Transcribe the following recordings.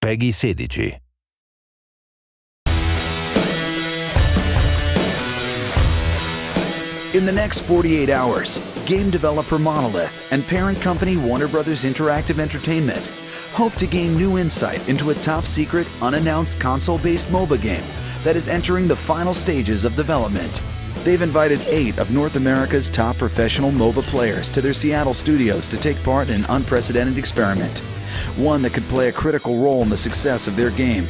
Peggy 16. In the next 48 hours, game developer Monolith and parent company Warner Bros. Interactive Entertainment hope to gain new insight into a top-secret, unannounced console-based MOBA game that is entering the final stages of development. They've invited 8 of North America's top professional MOBA players to their Seattle studios to take part in an unprecedented experiment, one that could play a critical role in the success of their game,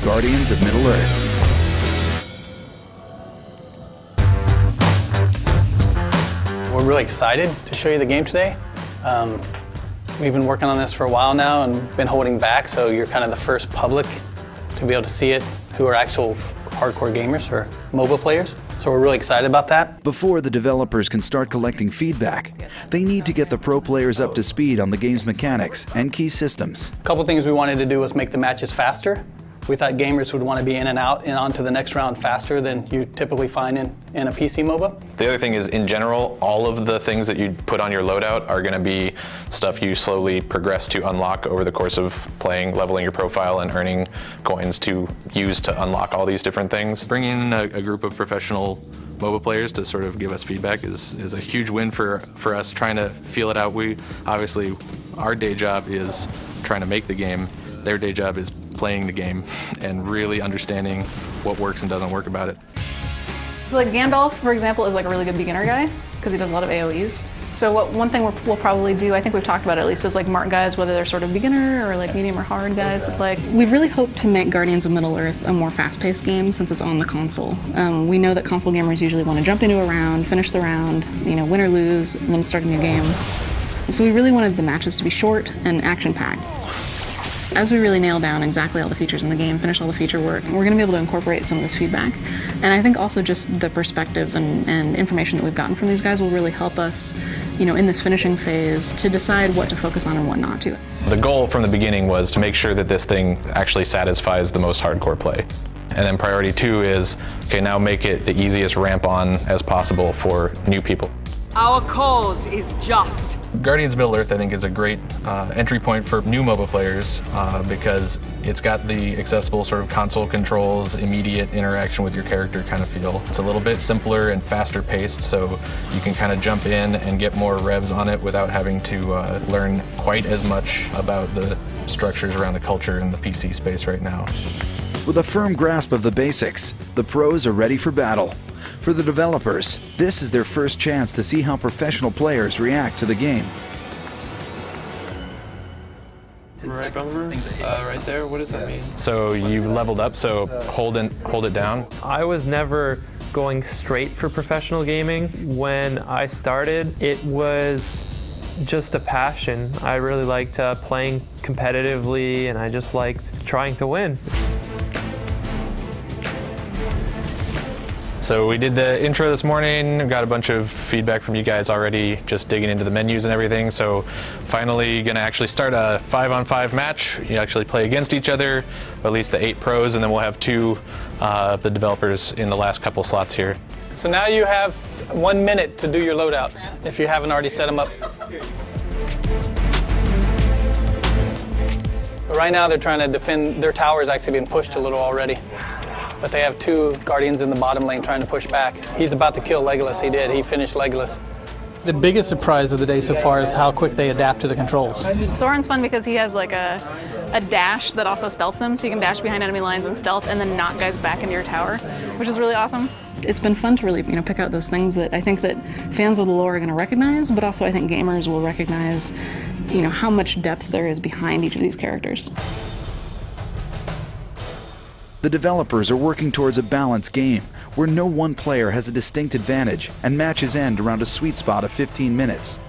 Guardians of Middle-earth. We're really excited to show you the game today. We've been working on this for a while now and been holding back, so you're kind of the first public to be able to see it who are actual hardcore gamers or MOBA players. So we're really excited about that. Before the developers can start collecting feedback, they need to get the pro players up to speed on the game's mechanics and key systems. A couple things we wanted to do was make the matches faster. We thought gamers would want to be in and out and on to the next round faster than you typically find in a PC MOBA. The other thing is, in general, all of the things that you put on your loadout are going to be stuff you slowly progress to unlock over the course of playing, leveling your profile, and earning coins to use to unlock all these different things. Bringing in a group of professional MOBA players to sort of give us feedback is a huge win for us trying to feel it out. Obviously, our day job is trying to make the game. Their day job is playing the game and really understanding what works and doesn't work about it. So like Gandalf, for example, is like a really good beginner guy because he does a lot of AoEs. So one thing we'll probably do, I think we've talked about it at least, is like mark guys, whether they're sort of beginner or like medium or hard guys to play. We really hope to make Guardians of Middle-earth a more fast-paced game since it's on the console. We know that console gamers usually want to jump into a round, finish the round, win or lose, and then start a new game. So we really wanted the matches to be short and action-packed. As we really nail down exactly all the features in the game, finish all the feature work, we're going to be able to incorporate some of this feedback. And I think also just the perspectives and information that we've gotten from these guys will really help us, in this finishing phase to decide what to focus on and what not to. The goal from the beginning was to make sure that this thing actually satisfies the most hardcore play. And then priority 2 is, okay, now make it the easiest ramp on as possible for new people. Our cause is just. Guardians of Middle-earth, I think, is a great entry point for new MOBA players because it's got the accessible sort of console controls, immediate interaction with your character kind of feel. It's a little bit simpler and faster paced, so you can kind of jump in and get more revs on it without having to learn quite as much about the structures around the culture in the PC space right now. With a firm grasp of the basics, the pros are ready for battle. For the developers, this is their first chance to see how professional players react to the game. Right bumper, right there, what does that mean? So you leveled up, so hold it down. I was never going straight for professional gaming. When I started, it was just a passion. I really liked playing competitively, and I just liked trying to win. So we did the intro this morning, got a bunch of feedback from you guys already, just digging into the menus and everything. So finally gonna actually start a 5-on-5 match. You actually play against each other, at least the 8 pros, and then we'll have 2 of the developers in the last couple slots here. So now you have 1 minute to do your loadouts, if you haven't already set them up. But right now they're trying to defend, their tower is actually being pushed a little already. But they have 2 Guardians in the bottom lane trying to push back. He's about to kill Legolas. He did. He finished Legolas. The biggest surprise of the day so far is how quick they adapt to the controls. Soren's fun because he has like a dash that also stealths him, so you can dash behind enemy lines and stealth and then knock guys back into your tower, which is really awesome. It's been fun to really pick out those things that I think that fans of the lore are going to recognize, but also I think gamers will recognize how much depth there is behind each of these characters. The developers are working towards a balanced game where no one player has a distinct advantage and matches end around a sweet spot of 15 minutes.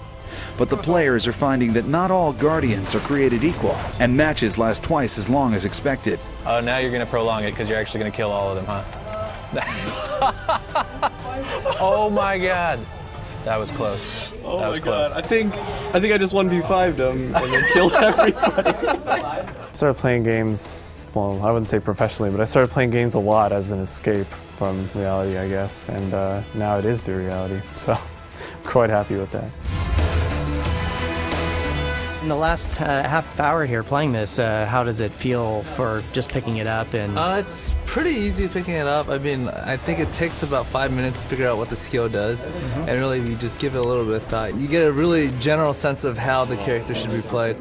But the players are finding that not all Guardians are created equal and matches last twice as long as expected. Oh, now you're going to prolong it because you're actually going to kill all of them, huh? Oh my God. That was close. Oh that was my close. God. I think I just 1v5'd them and then killed everybody. I started playing games, well, I wouldn't say professionally, but I started playing games a lot as an escape from reality, I guess, and now it is the reality, so I'm quite happy with that. In the last half hour here playing this, how does it feel for just picking it up? And it's pretty easy picking it up. I mean, I think it takes about 5 minutes to figure out what the skill does, and really you just give it a little bit of thought. You get a really general sense of how the character should be played.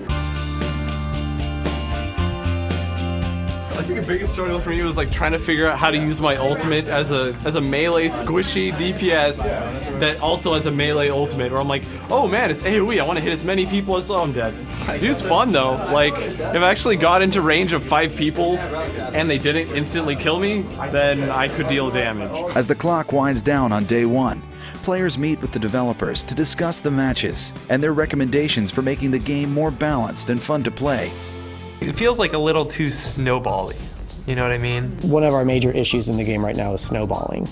I think the biggest struggle for me was like trying to figure out how to use my ultimate as a melee squishy DPS that also has a melee ultimate, where I'm like, oh man, it's AoE, I want to hit as many people as I'm dead. It was fun though. Like, if I actually got into range of 5 people and they didn't instantly kill me, then I could deal damage. As the clock winds down on day 1, players meet with the developers to discuss the matches and their recommendations for making the game more balanced and fun to play. It feels like a little too snowball-y. You know what I mean? one of our major issues in the game right now is snowballing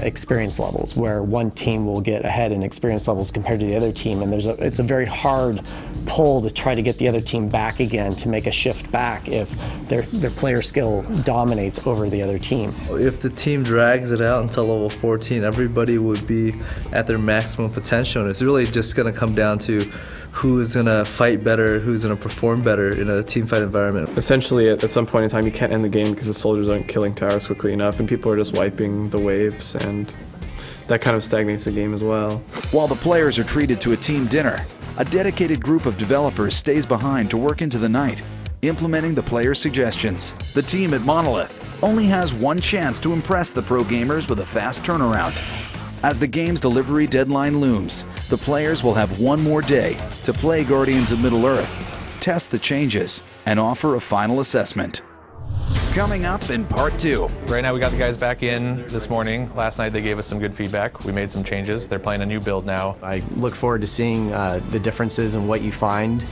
experience levels, where one team will get ahead in experience levels compared to the other team, and it's a very hard pull to try to get the other team back again, to make a shift back if their player skill dominates over the other team. If the team drags it out until level 14, everybody would be at their maximum potential, and it's really just going to come down to who is going to fight better, who's going to perform better in a team fight environment. Essentially, at some point in time, you can't end the game because the soldiers aren't killing towers quickly enough, and people are just wiping the waves, and that kind of stagnates the game as well. While the players are treated to a team dinner, a dedicated group of developers stays behind to work into the night, implementing the players' suggestions. The team at Monolith only has one chance to impress the pro gamers with a fast turnaround. As the game's delivery deadline looms, the players will have one more day to play Guardians of Middle-earth, test the changes, and offer a final assessment. Coming up in Part 2. Right now we got the guys back in this morning. Last night they gave us some good feedback. We made some changes. They're playing a new build now. I look forward to seeing the differences in what you find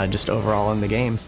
just overall in the game.